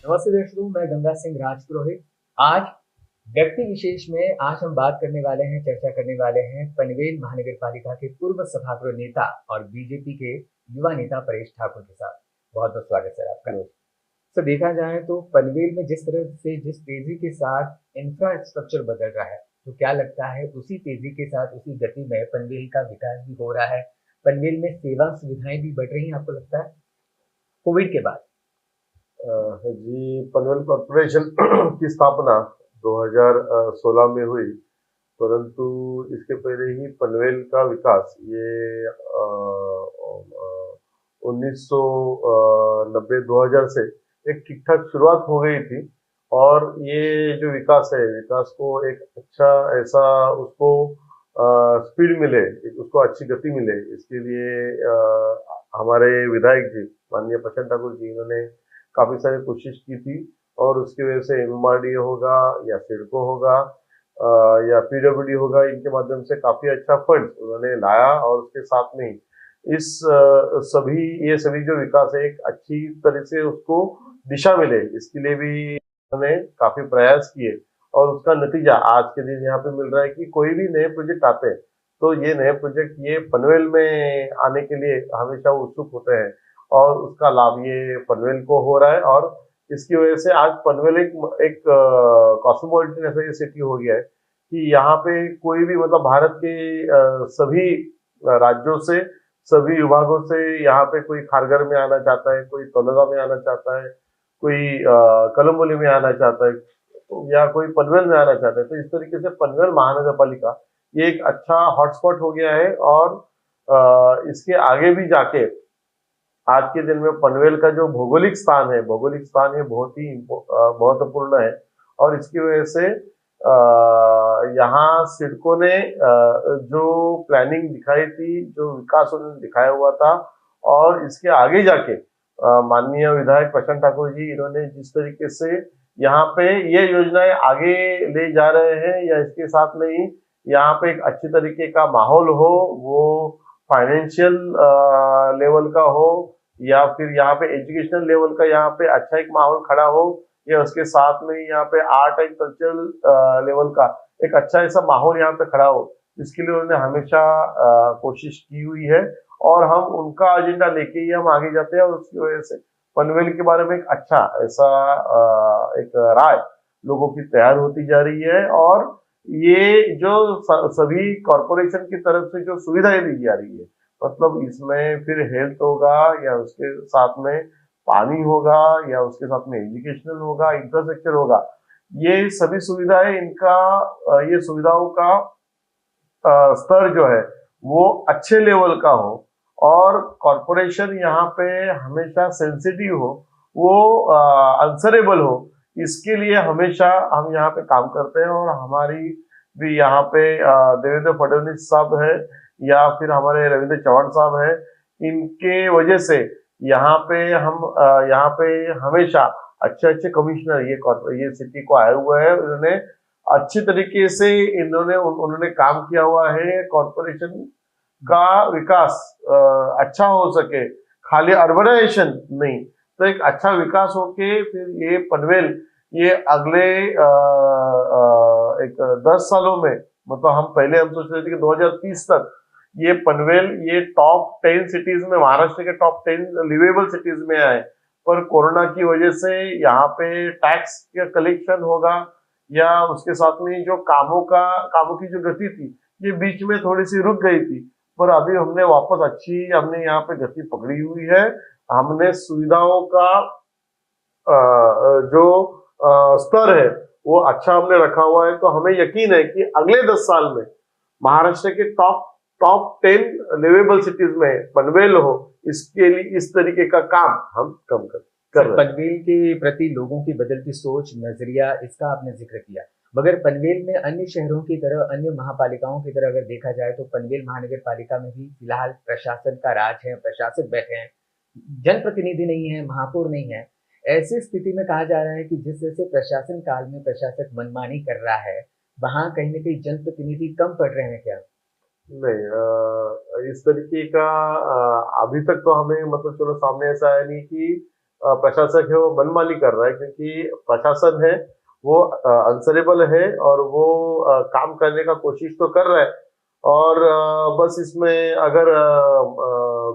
नमस्ते दर्शकों, मैं गंगा सिंह राजपुरोहित। आज व्यक्ति विशेष में आज हम बात करने वाले हैं, चर्चा करने वाले हैं पनवेल महानगर पालिका के पूर्व सभागृह नेता और बीजेपी के युवा नेता परेश ठाकुर के साथ। बहुत बहुत स्वागत सर आपका। तो देखा जाए तो पनवेल में जिस तरह से जिस तेजी के साथ इंफ्रास्ट्रक्चर बदल रहा है, तो क्या लगता है उसी तेजी के साथ उसी गति में पनवेल का विकास भी हो रहा है। पनवेल में सेवा सुविधाएं भी बढ़ रही हैं, आपको लगता है कोविड के बाद? जी, पनवेल कॉरपोरेशन की स्थापना 2016 में हुई, परंतु इसके पहले ही पनवेल का विकास ये 1990-2000 से एक ठीक ठाक शुरुआत हो गई थी। और ये जो विकास है, विकास को एक अच्छा ऐसा उसको स्पीड मिले, उसको अच्छी गति मिले, इसके लिए हमारे विधायक जी माननीय प्रशांत ठाकुर जी इन्होंने काफी सारी कोशिश की थी। और उसकी वजह से एमएमआरडी होगा या सिडको होगा या पीडब्ल्यूडी होगा, इनके माध्यम से काफी अच्छा फंड उन्होंने लाया। और उसके साथ में ही इस ये सभी जो विकास है एक अच्छी तरह से उसको दिशा मिले, इसके लिए भी उन्होंने काफी प्रयास किए। और उसका नतीजा आज के दिन यहाँ पे मिल रहा है कि कोई भी नए प्रोजेक्ट आते हैं तो ये नए प्रोजेक्ट ये पनवेल में आने के लिए हमेशा उत्सुक होते हैं, और उसका लाभ ये पनवेल को हो रहा है। और इसकी वजह से आज पनवेल एक कॉस्मोपॉलिटन ऐसा ये सिटी हो गया है कि यहाँ पे कोई भी मतलब भारत के सभी राज्यों से, सभी विभागों से यहाँ पे कोई खारघर में आना चाहता है, कोई तलोजा में आना चाहता है, कोई कलम्बोली में आना चाहता है, या कोई पनवेल में आना चाहता है। तो इस तरीके से पनवेल महानगर पालिका ये एक अच्छा हॉटस्पॉट हो गया है। और इसके आगे भी जाके आज के दिन में पनवेल का जो भौगोलिक स्थान है बहुत ही महत्वपूर्ण है। और इसकी वजह से यहाँ सिडको ने जो प्लानिंग दिखाई थी, जो विकास उन्होंने दिखाया हुआ था, और इसके आगे जाके माननीय विधायक प्रशांत ठाकुर जी इन्होंने जिस तरीके से यहाँ पे ये योजनाएं आगे ले जा रहे हैं, या इसके साथ में ही यहाँ पे एक अच्छी तरीके का माहौल हो, वो फाइनेंशियल लेवल का हो, या फिर यहाँ पे एजुकेशनल लेवल का यहाँ पे अच्छा एक माहौल खड़ा हो, या उसके साथ में यहाँ पे आर्ट एंड कल्चरल लेवल का एक अच्छा ऐसा माहौल यहाँ पे खड़ा हो, इसके लिए उन्होंने हमेशा कोशिश की हुई है। और हम उनका एजेंडा लेके ही हम आगे जाते हैं। और उसकी वजह से पनवेल के बारे में एक अच्छा ऐसा एक राय लोगों की तैयार होती जा रही है। और ये जो सभी कॉरपोरेशन की तरफ से जो सुविधाएं दी जा रही है, मतलब इसमें फिर हेल्थ होगा, या उसके साथ में पानी होगा, या उसके साथ में एजुकेशनल होगा, इंफ्रास्ट्रक्चर होगा, ये सभी सुविधाएं इनका ये सुविधाओं का स्तर जो है वो अच्छे लेवल का हो, और कॉरपोरेशन यहाँ पे हमेशा सेंसिटिव हो, वो आंसरेबल हो, इसके लिए हमेशा हम यहाँ पे काम करते हैं। और हमारी भी यहाँ पे देवेंद्र फडणवीस साहब है, या फिर हमारे रविंद्र चौहान साहब है, इनके वजह से यहाँ पे हम यहाँ पे हमेशा अच्छे अच्छे कमिश्नर ये सिटी को आए हुए हैं। उन्होंने अच्छी तरीके से उन्होंने काम किया हुआ है। कॉरपोरेशन का विकास अच्छा हो सके, खाली अर्बनाइजेशन नहीं, तो एक अच्छा विकास होके फिर ये पनवेल ये अगले एक 10 सालों में, मतलब हम सोच रहे थे कि 2030 तक ये पनवेल ये टॉप 10 सिटीज में, महाराष्ट्र के टॉप 10 लिवेबल सिटीज में आए। पर कोरोना की वजह से यहाँ पे टैक्स का कलेक्शन होगा, या उसके साथ में जो कामों की जो गति थी ये बीच में थोड़ी सी रुक गई थी। पर अभी हमने यहाँ पे गति पकड़ी हुई है। हमने सुविधाओं का जो स्तर है वो अच्छा हमने रखा हुआ है। तो हमें यकीन है कि अगले 10 साल में महाराष्ट्र के टॉप टॉप 10 लिवेबल सिटीज में पनवेल हो, इसके लिए इस तरीके का काम हम कर रहे हैं। पनवेल के प्रति लोगों की बदलती सोच, नजरिया, इसका आपने जिक्र किया, मगर पनवेल में अन्य शहरों की तरह, अन्य महापालिकाओं की तरह अगर देखा जाए तो पनवेल महानगर पालिका में भी फिलहाल प्रशासन का राज है, प्रशासक बैठे हैं, जनप्रतिनिधि नहीं है, महापौर नहीं है। ऐसी स्थिति में कहा जा रहा है कि जिस जैसे प्रशासन काल में प्रशासक मनमानी कर रहा है, वहां कहीं ना कहीं जनप्रतिनिधि कम पड़ रहे हैं क्या? नहीं, इस तरीके का अभी तक तो हमें मतलब चलो सामने ऐसा है नहीं कि प्रशासक है वो मनमानी कर रहा है, क्योंकि प्रशासन है वो आंसरेबल है और वो काम करने का कोशिश तो कर रहा है। और बस इसमें अगर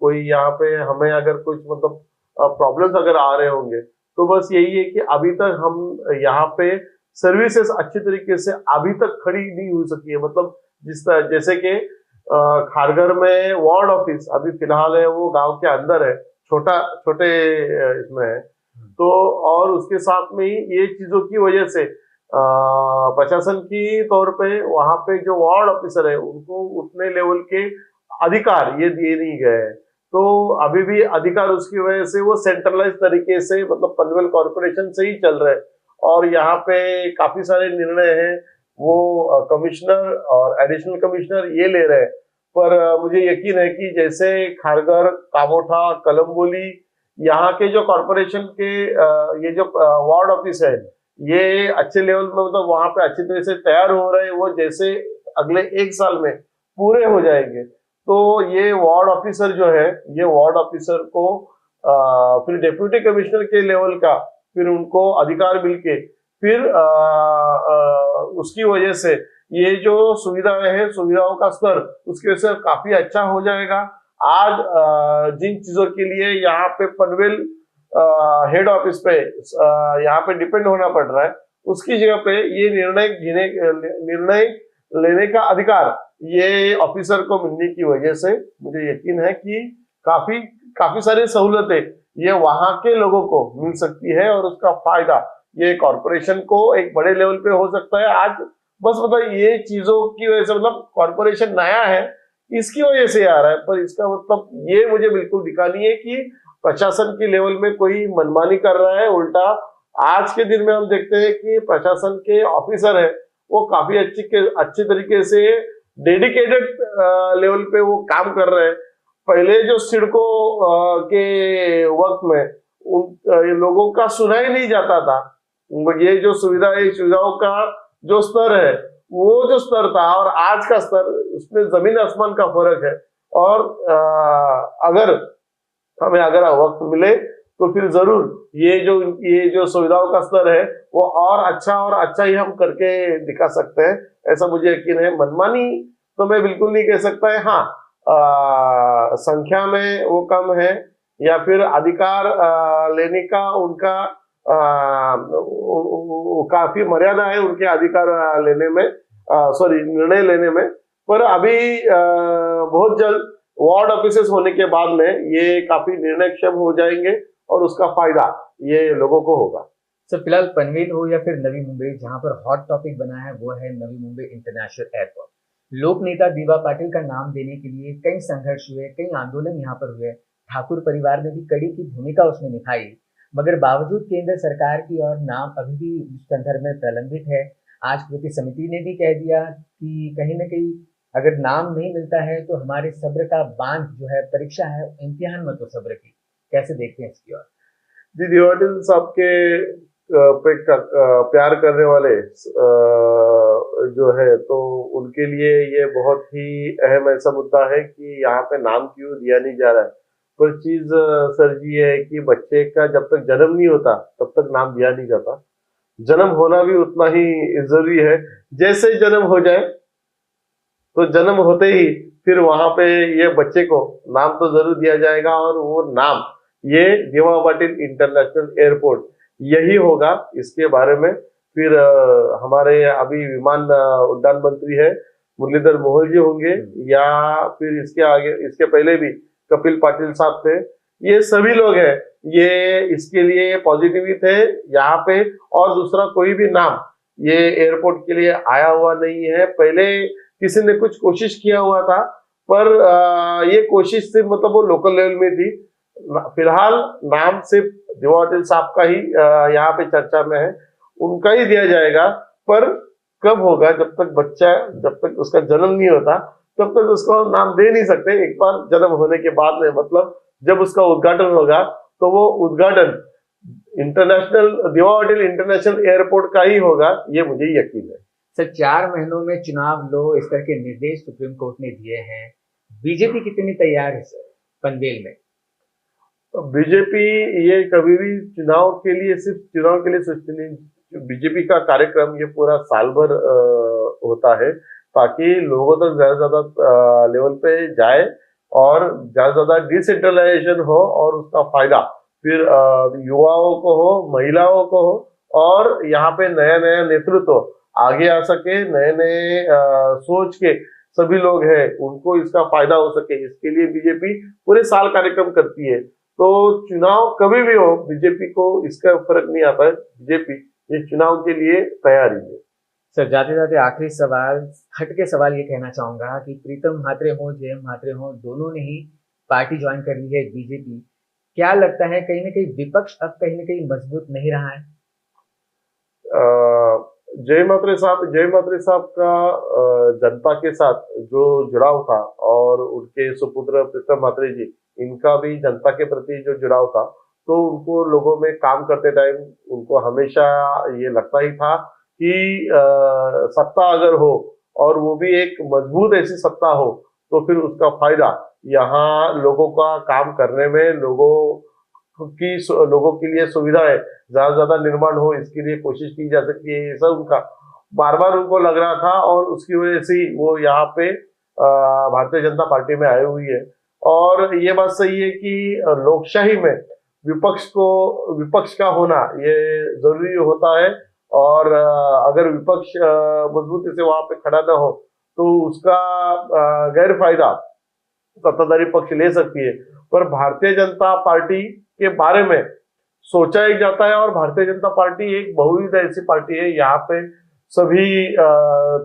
कोई यहाँ पे हमें अगर कुछ मतलब प्रॉब्लम्स अगर आ रहे होंगे, तो बस यही है कि अभी तक हम यहाँ पे सर्विसेज अच्छी तरीके से अभी तक खड़ी नहीं हो सकी है। मतलब जिस तरह जैसे कि खारघर में वार्ड ऑफिस अभी फिलहाल है वो गांव के अंदर है, छोटा छोटे इसमें है। तो और उसके साथ में ही ये चीजों की वजह से प्रशासन की तौर पे वहां पे जो वार्ड ऑफिसर है उनको उतने लेवल के अधिकार ये दिए नहीं गए हैं। तो अभी भी अधिकार उसकी वजह से वो सेंट्रलाइज तरीके से मतलब पनवेल कॉर्पोरेशन से ही चल रहे हैं। और यहाँ पे काफी सारे निर्णय हैं वो कमिश्नर और एडिशनल कमिश्नर ये ले रहे हैं। पर मुझे यकीन है कि जैसे खारघर, कामोठा, कलम्बोली यहाँ के जो कॉर्पोरेशन के ये जो वार्ड ऑफिस है ये अच्छे लेवल में मतलब वहां पे अच्छी तरह से तैयार हो रहे हैं, वो जैसे अगले 1 साल में पूरे हो जाएंगे तो ये वार्ड ऑफिसर जो है ये वार्ड ऑफिसर को फिर डिप्यूटी कमिश्नर के लेवल का फिर उनको अधिकार मिलके फिर उसकी वजह से ये जो सुविधाएं हैं सुविधाओं का स्तर उसकी वजह से काफी अच्छा हो जाएगा। आज जिन चीजों के लिए यहाँ पे पनवेल हेड ऑफिस पे यहाँ पे डिपेंड होना पड़ रहा है उसकी जगह पे ये निर्णय लेने का अधिकार ये ऑफिसर को मिलने की वजह से मुझे यकीन है कि काफी काफी सारी सहूलतें ये वहां के लोगों को मिल सकती है और उसका फायदा ये कॉर्पोरेशन को एक बड़े लेवल पे हो सकता है। आज बस मतलब ये चीजों की वजह से मतलब कॉर्पोरेशन नया है इसकी वजह से आ रहा है, पर इसका मतलब ये मुझे बिल्कुल दिखा नहीं है कि प्रशासन के लेवल में कोई मनमानी कर रहा है। उल्टा आज के दिन में हम देखते हैं कि प्रशासन के ऑफिसर है वो काफी अच्छी तरीके से डेडिकेटेड लेवल पे वो काम कर रहे हैं। पहले जो सिडको के वक्त में ये लोगों का सुना ही नहीं जाता था। ये जो सुविधाओं का जो स्तर है वो जो स्तर था और आज का स्तर उसमें जमीन आसमान का फर्क है। और अगर हमें अगर वक्त मिले तो फिर जरूर ये जो सुविधाओं का स्तर है वो और अच्छा ही हम करके दिखा सकते हैं, ऐसा मुझे यकीन है। मनमानी तो मैं बिल्कुल नहीं कह सकता है, हाँ संख्या में वो कम है या फिर अधिकार लेने का उनका काफी मर्यादा है उनके अधिकार लेने में सॉरी निर्णय लेने में। पर अभी बहुत जल्द वार्ड ऑफिसेस होने के बाद में ये काफी निर्णयक्षम हो जाएंगे और उसका फायदा ये लोगों को होगा। सर फिलहाल पनवेल हो या फिर नवी मुंबई, जहां पर हॉट टॉपिक बना है वो है नवी मुंबई इंटरनेशनल एयरपोर्ट। लोक नेता दीवा पाटिल का नाम देने के लिए कई संघर्ष हुए, कई आंदोलन यहाँ पर हुए। ठाकुर परिवार ने भी कड़ी की भूमिका उसमें निभाई, मगर बावजूद केंद्र सरकार की और नाम अभी भी इस संदर्भ में प्रलंबित है। आज कृति समिति ने भी कह दिया कि कहीं ना कहीं अगर नाम नहीं मिलता है तो हमारे सब्र का बांध जो है, परीक्षा है, इम्तिहान मत हो सब्र की। कैसे देखते हैं इसकी ओर? जी, दीवा पाटिल साहब के पे प्यार करने वाले जो है तो उनके लिए ये बहुत ही अहम ऐसा मुद्दा है कि यहाँ पे नाम क्यों दिया नहीं जा रहा है। पर चीज सर जी है कि बच्चे का जब तक जन्म नहीं होता तब तक नाम दिया नहीं जाता। जन्म होना भी उतना ही जरूरी है। जैसे जन्म हो जाए तो जन्म होते ही फिर वहां पे ये बच्चे को नाम तो जरूर दिया जाएगा और वो नाम ये दीवा पाटिल इंटरनेशनल एयरपोर्ट यही होगा। इसके बारे में फिर हमारे अभी विमान उड्डयन मंत्री है मुरलीधर मोहोल जी होंगे या फिर इसके आगे इसके पहले भी कपिल पाटिल साहब थे, ये सभी लोग हैं ये इसके लिए पॉजिटिव ही थे यहाँ पे। और दूसरा कोई भी नाम ये एयरपोर्ट के लिए आया हुआ नहीं है। पहले किसी ने कुछ कोशिश किया हुआ था पर ये कोशिश सिर्फ मतलब वो लोकल लेवल में थी। फिलहाल नाम सिर्फ दीवा पाटिल साहब का ही यहाँ पे चर्चा में है, उनका ही दिया जाएगा। पर कब होगा, जब तक उसका जन्म नहीं होता तब तक उसको हम नाम दे नहीं सकते। एक बार जन्म होने के बाद में मतलब जब उसका उद्घाटन होगा तो वो उद्घाटन इंटरनेशनल दीवा पाटिल इंटरनेशनल एयरपोर्ट का ही होगा, ये मुझे यकीन है। सर 4 महीनों में चुनाव लो, इस तरह के निर्देश सुप्रीम कोर्ट ने दिए हैं, बीजेपी कितनी तैयार है सर पनवेल में? बीजेपी ये कभी भी चुनाव के लिए, सिर्फ चुनाव के लिए सोचती नहीं। बीजेपी का कार्यक्रम ये पूरा साल भर होता है, ताकि लोगों तक ज्यादा से ज्यादा लेवल पे जाए और ज्यादा से ज्यादा डिसेंट्रलाइजेशन हो और उसका फायदा फिर युवाओं को हो, महिलाओं को हो, और यहाँ पे नया नया नेतृत्व आगे आ सके, नए नए सोच के सभी लोग हैं उनको इसका फायदा हो सके, इसके लिए बीजेपी पूरे साल कार्यक्रम करती है। तो चुनाव कभी भी हो, बीजेपी को इसका फर्क नहीं आता है। बीजेपी ये चुनाव के लिए तैयारी है। सर, जाते जाते आखिरी सवाल, हटके सवाल ये कहना चाहूंगा कि प्रीतम म्हात्रे हो, जयंत म्हात्रे हो, दोनों ने ही पार्टी ज्वाइन कर ली है बीजेपी। क्या लगता है कहीं ना कहीं विपक्ष अब कहीं ना कहीं मजबूत नहीं रहा है? जय मात्रे साहब का जनता के साथ जो जुड़ाव था, और उनके सुपुत्र प्रीतम म्हात्रे जी, इनका भी जनता के प्रति जो जुड़ाव था, तो उनको लोगों में काम करते टाइम उनको हमेशा ये लगता ही था कि सत्ता अगर हो और वो भी एक मजबूत ऐसी सत्ता हो, तो फिर उसका फायदा यहाँ लोगों का काम करने में, लोगों के लिए सुविधाएं ज्यादा से ज्यादा निर्माण हो, इसके लिए कोशिश की जा सकती है। ये सब उनका बार बार उनको लग रहा था, और उसकी वजह से वो यहाँ पे भारतीय जनता पार्टी में आई हुई है। और ये बात सही है कि लोकशाही में विपक्ष का होना ये जरूरी होता है, और अगर विपक्ष मजबूती से वहां पे खड़ा ना हो, तो उसका गैर फायदा सत्ताधारी पक्ष ले सकती है। पर भारतीय जनता पार्टी के बारे में सोचा ही जाता है, और भारतीय जनता पार्टी एक बहुविध ऐसी पार्टी है, यहाँ पे सभी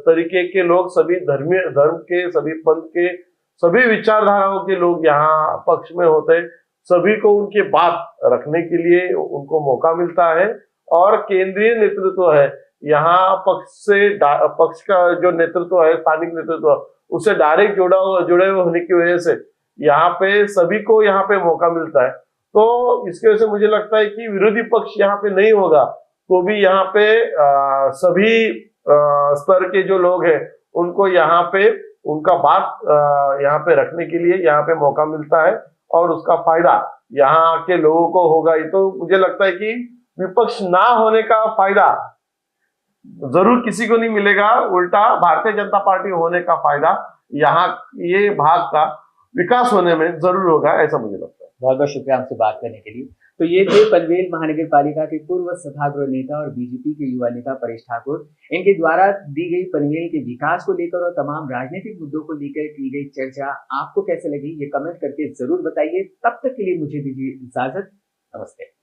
तरीके के लोग, सभी धर्म के, सभी पंथ के, सभी विचारधाराओं के लोग यहाँ पक्ष में होते हैं। सभी को उनकी बात रखने के लिए उनको मौका मिलता है, और केंद्रीय नेतृत्व है यहाँ पक्ष का जो नेतृत्व है, स्थानिक नेतृत्व, उससे डायरेक्ट जुड़े हुए होने की वजह से यहाँ पे सभी को यहाँ पे मौका मिलता है। तो इसकी वजह से मुझे लगता है कि विरोधी पक्ष यहाँ पे नहीं होगा, तो भी यहाँ पे सभी स्तर के जो लोग हैं उनको यहाँ पे उनका बात यहाँ पे रखने के लिए यहाँ पे मौका मिलता है, और उसका फायदा यहाँ के लोगों को होगा। ये तो मुझे लगता है कि विपक्ष ना होने का फायदा जरूर किसी को नहीं मिलेगा, उल्टा भारतीय जनता पार्टी होने का फायदा यहाँ ये भाग का विकास होने में जरूर होगा, ऐसा मुझे लगता है। बहुत बहुत शुक्रिया हमसे बात करने के लिए। तो ये थे पनवेल महानगर पालिका के पूर्व सभागृह नेता और बीजेपी के युवा नेता परेश ठाकुर। इनके द्वारा दी गई पनवेल के विकास को लेकर और तमाम राजनीतिक मुद्दों को लेकर की गई चर्चा आपको कैसे लगी, ये कमेंट करके जरूर बताइए। तब तक के लिए मुझे दीजिए इजाजत। नमस्ते।